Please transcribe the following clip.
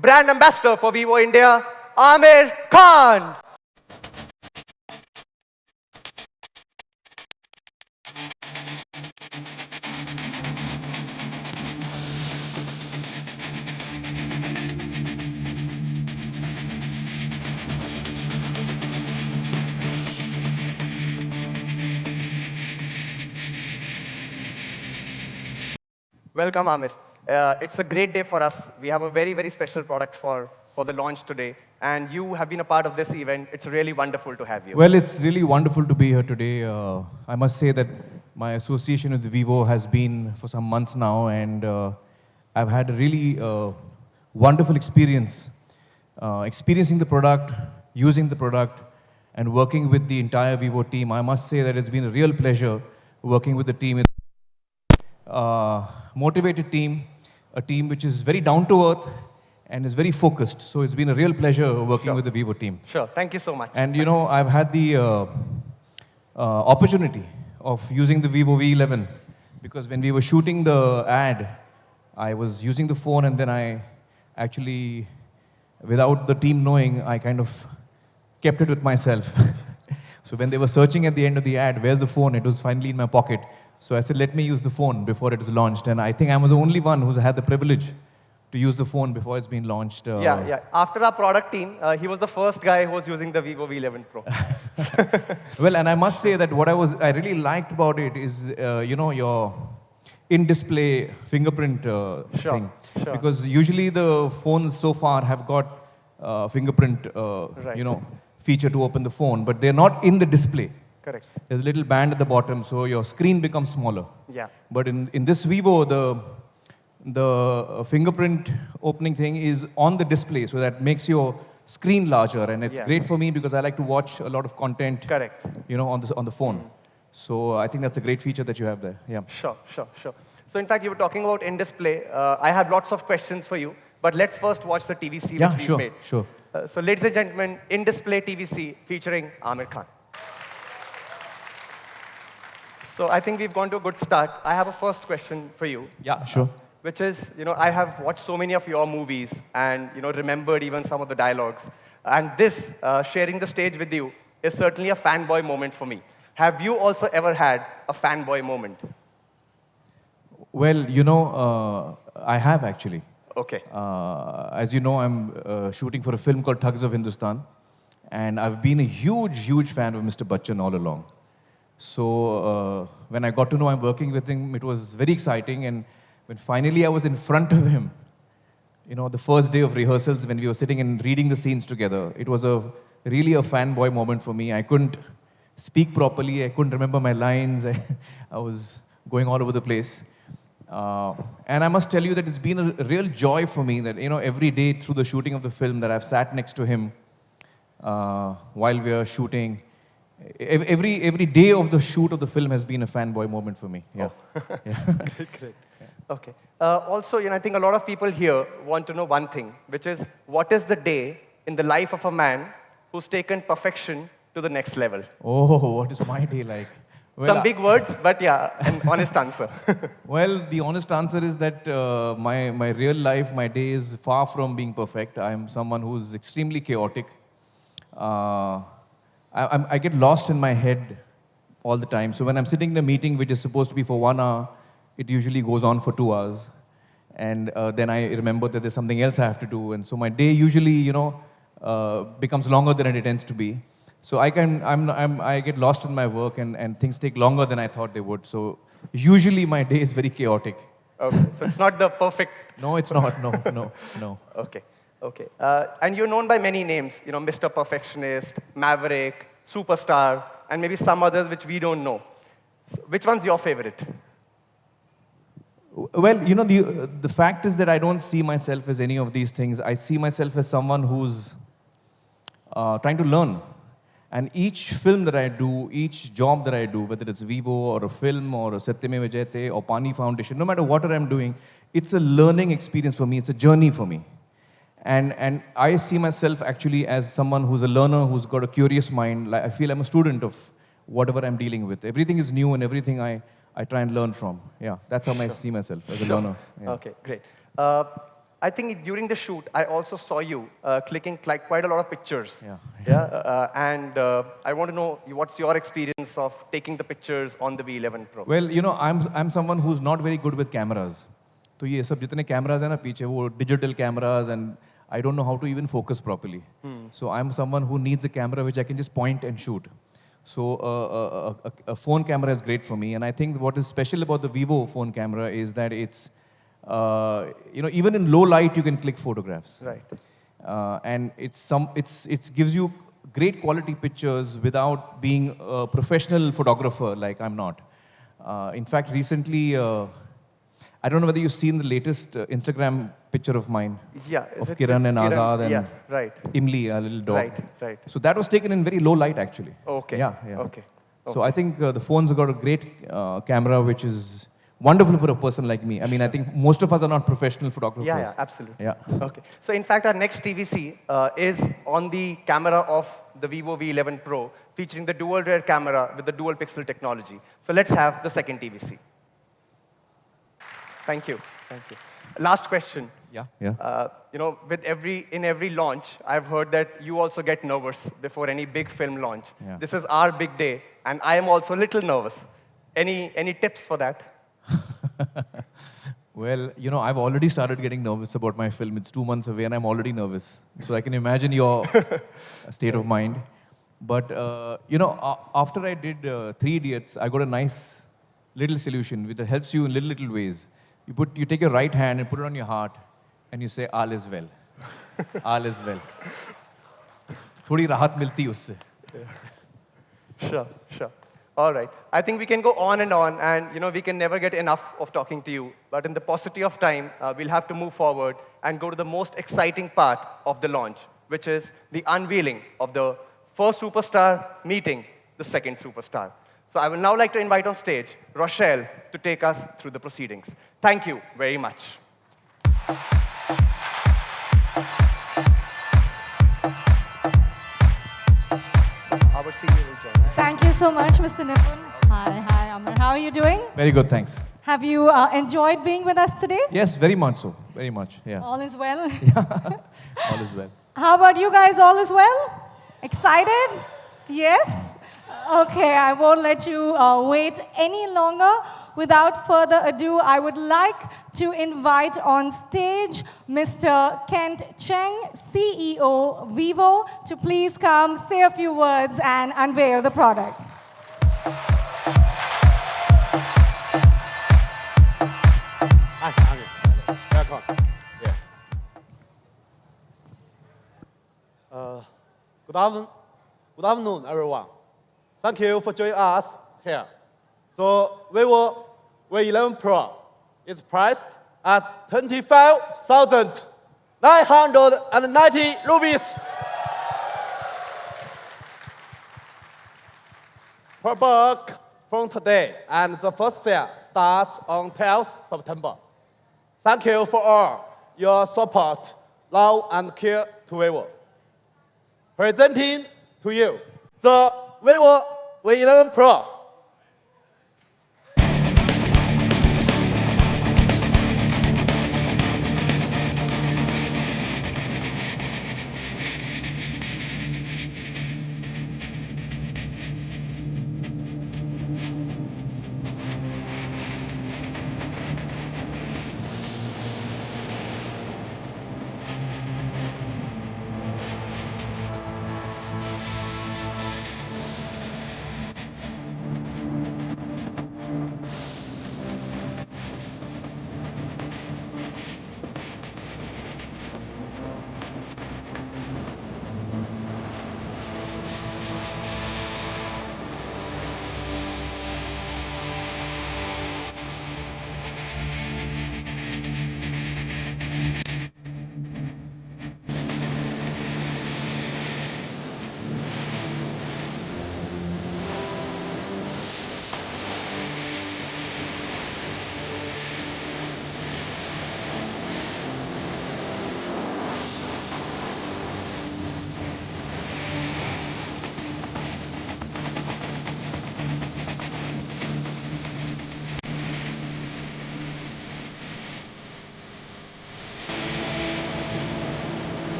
Brand Ambassador for Vivo India, Aamir Khan. Welcome, Aamir. It's a great day for us. We have a very, very special product for the launch today. And you have been a part of this event. It's really wonderful to have you. Well, it's really wonderful to be here today. I must say that my association with Vivo has been for some months now, and I've had a really wonderful experience experiencing the product, using the product, and working with the entire Vivo team. I must say that it's been a real pleasure working with the team. Motivated team, a team which is very down to earth and is very focused. So it's been a real pleasure working with the Vivo team. Sure. Thank you so much. And you know, I've had the opportunity of using the Vivo V11 because when we were shooting the ad, I was using the phone and then I actually, without the team knowing, I kind of kept it with myself. So when they were searching at the end of the ad, where's the phone? It was finally in my pocket. So I said, let me use the phone before it is launched. And I think I was the only one who's had the privilege to use the phone before it's been launched. Yeah. After our product team, he was the first guy who was using the Vivo V11 Pro. Well, and I must say that what I really liked about it is, you know, your in-display fingerprint thing. Sure. Because usually the phones so far have got fingerprint, Right. you know, feature to open the phone, but they're not in the display. Correct. There's a little band at the bottom, so your screen becomes smaller. Yeah. But in this Vivo, the fingerprint opening thing is on the display, so that makes your screen larger, and it's great for me because I like to watch a lot of content. Correct. You know, on the phone. So I think that's a great feature that you have there. Yeah. Sure. So in fact, you were talking about in-display. I have lots of questions for you, but let's first watch the TVC which we've made. Sure. So ladies and gentlemen, in-display TVC featuring Aamir Khan. So I think we've gone to a good start. I have a first question for you. Yeah, sure. Which is, you know, I have watched so many of your movies and, you know, remembered even some of the dialogues. And this, sharing the stage with you, is certainly a fanboy moment for me. Have you also ever had a fanboy moment? Well, you know, I have actually. Okay. As you know, I'm shooting for a film called Thugs of Hindustan. And I've been a huge fan of Mr. Bachchan all along. So when I got to know I'm working with him, it was very exciting. And when finally I was in front of him, you know, the first day of rehearsals when we were sitting and reading the scenes together, it was really a fanboy moment for me. I couldn't speak properly. I couldn't remember my lines. I was going all over the place. And I must tell you that it's been a real joy for me that, you know, every day through the shooting of the film that I've sat next to him while we are shooting. Every day of the shoot of the film has been a fanboy moment for me. Yeah. Great. Okay. Also, you know, I think a lot of people here want to know one thing, which is, what is the day in the life of a man who's taken perfection to the next level? Oh, what is my day like? Well, some big words, but yeah, an honest answer. Well, the honest answer is that my real life, my day is far from being perfect. I'm someone who's extremely chaotic. I get lost in my head all the time. So when I'm sitting in a meeting which is supposed to be for 1 hour, it usually goes on for 2 hours. And then I remember that there's something else I have to do. And so my day usually, you know, becomes longer than it tends to be. So I get lost in my work and things take longer than I thought they would. So usually my day is very chaotic. Okay, so it's not the perfect... No, it's not. No. Okay. And you're known by many names, you know, Mr. Perfectionist, Maverick, Superstar, and maybe some others which we don't know. So which one's your favorite? Well, you know, the fact is that I don't see myself as any of these things. I see myself as someone who's trying to learn. And each film that I do, each job that I do, whether it's Vivo or a film or a Satyameva Jayate or Pani Foundation, no matter what I'm doing, it's a learning experience for me. It's a journey for me. And I see myself actually as someone who's a learner, who's got a curious mind. Like, I feel I'm a student of whatever I'm dealing with. Everything is new and everything I try and learn from. Yeah, that's how I see myself, as a learner. Yeah. Okay, great. I think during the shoot, I also saw you clicking like quite a lot of pictures. Yeah. And I want to know what's your experience of taking the pictures on the V11 Pro? Well, you know, I'm someone who's not very good with cameras. तो ये सब जितने cameras हैं ना पीछे वो digital cameras and I don't know how to even focus properly. So I'm someone who needs a camera which I can just point and shoot. So a phone camera is great for me, and I think what is special about the Vivo phone camera is that it's, you know, even in low light you can click photographs. Right. And it gives you great quality pictures without being a professional photographer like I'm not. In fact, recently, I don't know whether you've seen the latest Instagram picture of mine. Yeah. Of Kiran and Azad and yeah, right. Imli, a little dog. Right, right. So that was taken in very low light, actually. Okay. Yeah. Okay. So I think the phone's got a great camera, which is wonderful for a person like me. I mean, I think most of us are not professional photographers. Yeah, absolutely. Yeah. Okay. So in fact, our next TVC is on the camera of the Vivo V11 Pro, featuring the dual rear camera with the dual pixel technology. So let's have the second TVC. Thank you. Thank you. Last question. Yeah. You know, in every launch, I've heard that you also get nervous before any big film launch. Yeah. This is our big day, and I am also a little nervous. Any tips for that? Well, you know, I've already started getting nervous about my film. It's 2 months away, and I'm already nervous. So I can imagine your state of mind. But, you know, after I did 3 Idiots, I got a nice little solution which helps you in little ways. You take your right hand and put it on your heart, and you say, all is well. All is well. थोड़ी राहत मिलती है उससे. Sure. All right. I think we can go on, and you know, we can never get enough of talking to you. But in the paucity of time, we'll have to move forward and go to the most exciting part of the launch, which is the unveiling of the first superstar meeting the second superstar. So I will now like to invite on stage Rochelle to take us through the proceedings. Thank you very much. Our senior will join. Thank you so much, Mr. Nipun. Hi, Aamir. How are you doing? Very good, thanks. Have you enjoyed being with us today? Yes, very much so. Very much, yeah. All is well? All is well. How about you guys? All is well? Excited? Yes? Okay, I won't let you wait any longer. Without further ado, I would like to invite on stage Mr. Kent Cheng, CEO Vivo, to please come, say a few words, and unveil the product. Hi, Aamir. Welcome. Yeah. Good afternoon, everyone. Thank you for joining us here. So Vivo V11 Pro is priced at 25,990 rupees per book from today, and the first sale starts on 12th September. Thank you for all your support, love, and care to Vivo. Presenting to you the Vivo V11 Pro